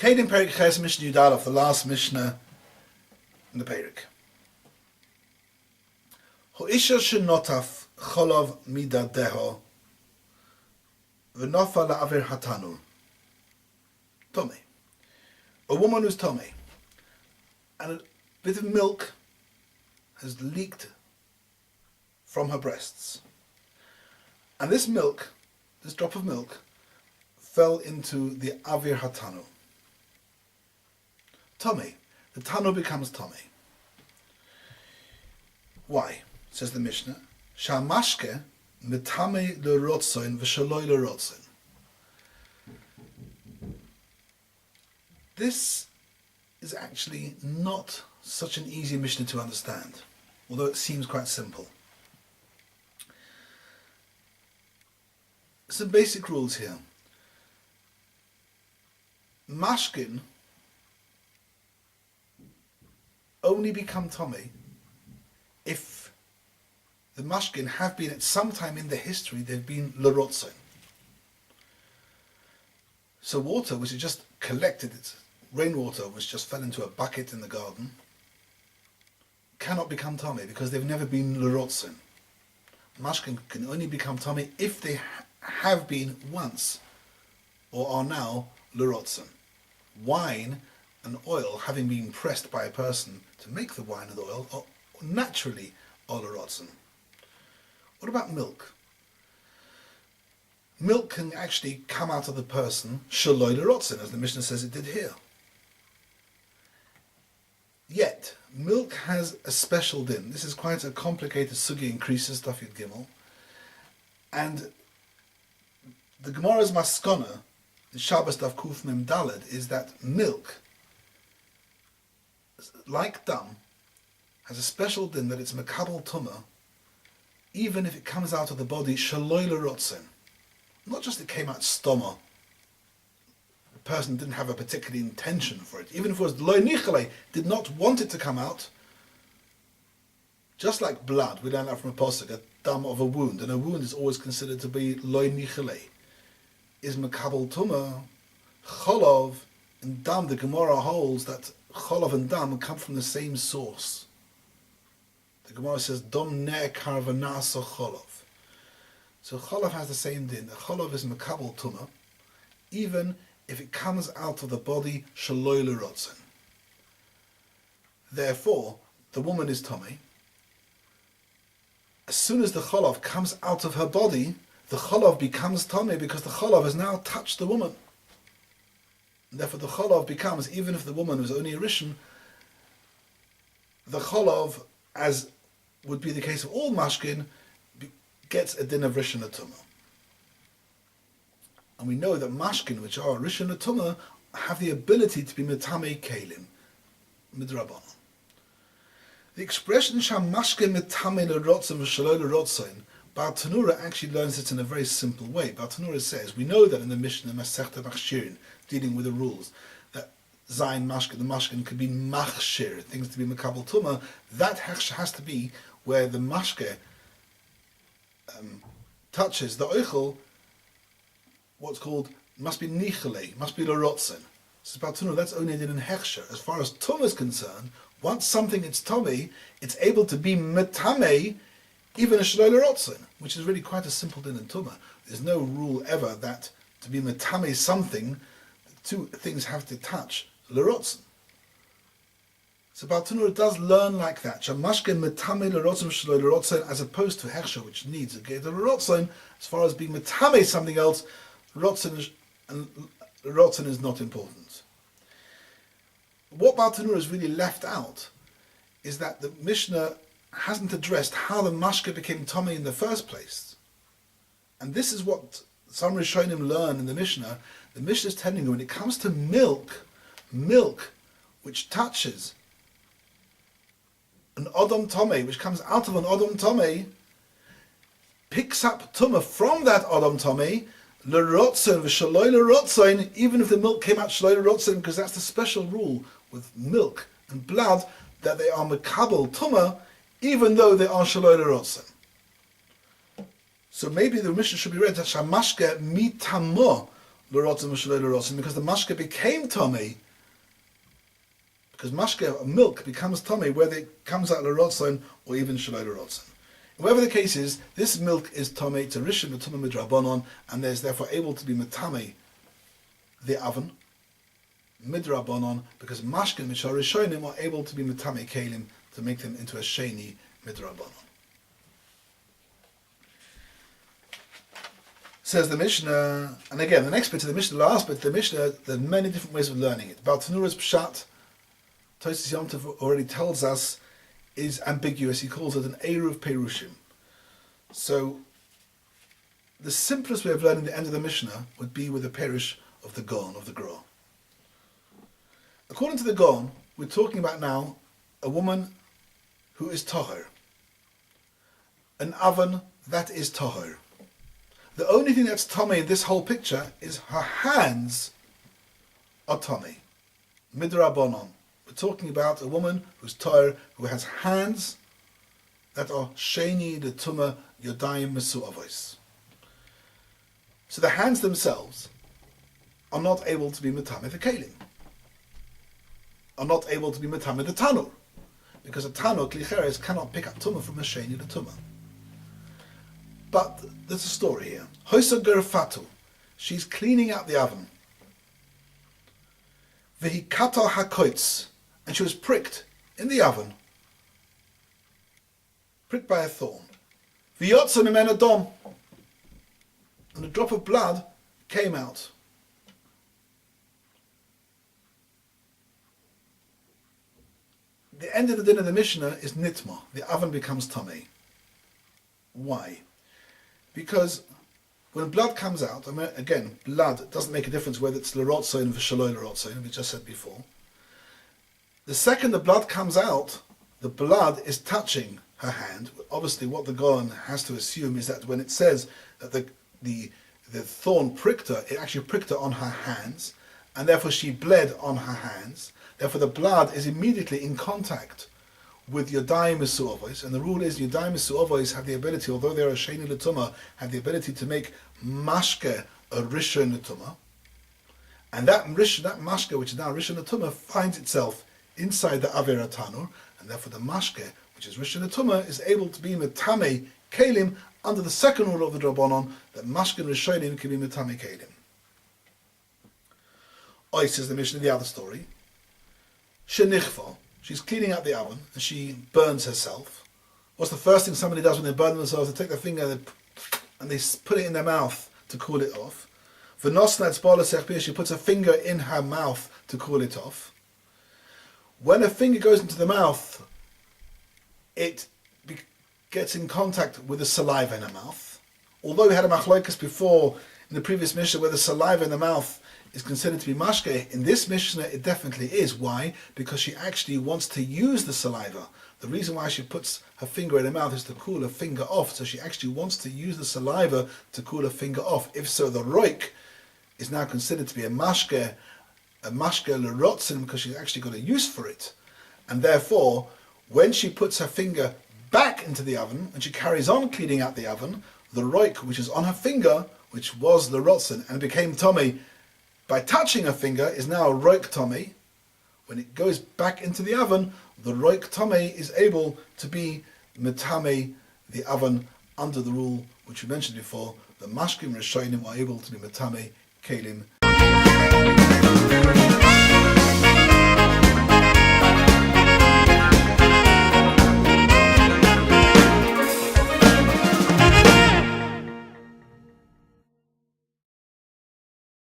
Kלים Perik Ches Mishnah Yudalef, the last Mishnah in the Perik. Ho'isha shenotaf cholov midadeho v'nofa la'avir hatanu. Tome. A woman who's tome, and a bit of milk has leaked from her breasts. And this milk, this drop of milk, fell into the avir hatanu. Tome. The tanu becomes tome. Why? Says the Mishnah. Shamashke mitame lerotzoin v'shaloi lerotzoin. This is actually not such an easy Mishnah to understand, although it seems quite simple. Some basic rules here. Mashkin only become Tomei if the mashkin have been at some time in the history, they've been lerotzen. So water which is just collected, it's rainwater which just fell into a bucket in the garden, cannot become Tomei because they've never been lerotzen. Mashkin can only become Tomei if they have been once or are now lerotzen. Wine and oil, having been pressed by a person to make the wine and the oil, are naturally lerotzen. What about milk? Milk can actually come out of the person shaloi lerotzen, as the Mishnah says it did here. Yet, milk has a special din. This is quite a complicated sugi in Krisis Daf Yud Gimel. And the Gemara's maskana, in Shabbos Daf Kuf Mem Daled, is that milk, like dam, has a special din that it's makabel tumah, even if it comes out of the body shaloi lerotzen. Not just it came out stoma, the person didn't have a particular intention for it. Even if it was loy nichale, did not want it to come out. Just like blood, we learn that from a posuk, a dam of a wound, and a wound is always considered to be loy nichale. Is makabel tumah, cholov and dam. The Gemara holds that cholov and dam come from the same source. The Gemara says dom ne'ekar v'nasa cholov. So cholov has the same din. The cholov is makabel tumah, even if it comes out of the body shaloi lerotzen. Therefore, the woman is tomei. As soon as the cholov comes out of her body, the cholov becomes tomei because the cholov has now touched the woman. And therefore the cholov becomes, even if the woman was only a rishon, the cholov, as would be the case of all mashkin, gets a din of rishon atumah. And we know that mashkin, which are rishon atumah, have the ability to be metame kelim, midrabanan. The expression sham mashkin metame lerotzen v'shaloi lerotzen, Bar Tanura actually learns it in a very simple way. Bar Tanura says, we know that in the Mishnah, Masechta, dealing with the rules, that Zayin Mashkin, the Mashkin could be Machshir, things to be Makabal Tumah. That has to be where the Mashke touches the Oichel, what's called, must be Nichele, must be Lerotzen. So Bar Tanura, that's only in Hechsher. As far as Tumah is concerned, once something is Tomei, it's able to be Metame, even a shaloi lerotzen, which is really quite a simple din in Tumah. There's no rule ever that to be metame something, two things have to touch lerotzen. So Bar Tanura does learn like that. Shamashke metame lerotzen shaloi lerotzen, as opposed to hechsher, which needs a gate lerotzen. As far as being metame something else, lerotzen is not important. What Bar Tanura has really left out is that the Mishnah hasn't addressed how the mashke became tomei in the first place. And this is what some Rishonim learn in the Mishnah. The Mishnah is telling you, when it comes to milk which touches an Odom tomei, which comes out of an Odom tomei, picks up tumah from that Odom tomei, lerotzen v'shaloi lerotzen, even if the milk came out shaloi lerotzen, because that's the special rule with milk and blood, that they are makabel tumah, even though they are shaloi lerotzen. So maybe the Mishnah should be read that shamashke mitamo l'rotzen v'shaloi l'rotzen, because the mashke became tummy. Because mashke, milk, becomes tummy whether it comes out l'rotzen or even shaloi l'rotzen. Whatever the case is, this milk is tummy, it's a rishon v'tumah midrabanon, and there's therefore able to be metame the oven midrabanon, because mashke mishar rishonim are able to be metame kelim, to make them into a sheni midrabanon. Says the Mishnah, and again the next bit of the Mishnah, the last bit of the Mishnah, there are many different ways of learning it. Baal Tanura's pshat, Tosfos Yom Tov already tells us, is ambiguous. He calls it an Eruv Perushim. So the simplest way of learning the end of the Mishnah would be with the Perush of the Gon, of the Gra. According to the Gon, we're talking about now a woman who is Tahor. An oven that is Tahor. The only thing that's Tomei in this whole picture is her hands are Tomei. Midrabanon. We're talking about a woman who's Tahor, who has hands that are Sheni the Tumah Yodayim Mesu'avos. So the hands themselves are not able to be Metame the Kelim. Are not able to be Metame the Tanur. Because a Tanur, Klicheres, cannot pick up Tumah from a Sheni the Tumah. But there's a story here. Hoisa Gerfatu. She's cleaning out the oven. Vehikata hakoitz. And she was pricked in the oven. Pricked by a thorn. V'yotza mimena dom. And a drop of blood came out. The end of the din of the Mishnah is nitma. The oven becomes tummy. Why? Because when blood comes out, I mean, again, blood doesn't make a difference whether it's l'rotzoin or shaloi l'rotzoin, we just said before. The second the blood comes out, the blood is touching her hand. Obviously, what the Gaon has to assume is that when it says that the thorn pricked her, it actually pricked her on her hands, and therefore she bled on her hands. Therefore, the blood is immediately in contact with Yodayim Mesu'avos, and the rule is Yodayim Mesu'avos have the ability, although they're a Sheni L'Tumah, have the ability to make mashke a Rishon L'Tumah, and that mashke, which is now Rishon L'Tumah, finds itself inside the Avera Tanur, and therefore the mashke, which is Rishon L'Tumah, is able to be Metame Kelim under the second rule of the Drabonon, that mashke and Rishonim can be Metame Kelim. Oy, says the Mishnah, the other story. Shenichva. She's cleaning out the oven and she burns herself. What's the first thing somebody does when they burn themselves? They take their finger and they put it in their mouth to cool it off. She puts her finger in her mouth to cool it off. When her finger goes into the mouth, it gets in contact with the saliva in her mouth. Although we had a machlokas before in the previous Mishnah where the saliva in the mouth is considered to be mashke, in this Mishnah it definitely is. Why? Because she actually wants to use the saliva. The reason why she puts her finger in her mouth is to cool her finger off, so she actually wants to use the saliva to cool her finger off. If so, the roik is now considered to be a mashke l'rotzen, because she's actually got a use for it. And therefore, when she puts her finger back into the oven, and she carries on cleaning out the oven, the roik, which is on her finger, which was l'rotzen, and became tummy, by touching her finger, is now a roik tummy. When it goes back into the oven, the roik tummy is able to be metame the oven under the rule which we mentioned before. The mashkim rishonim are able to be metame kelim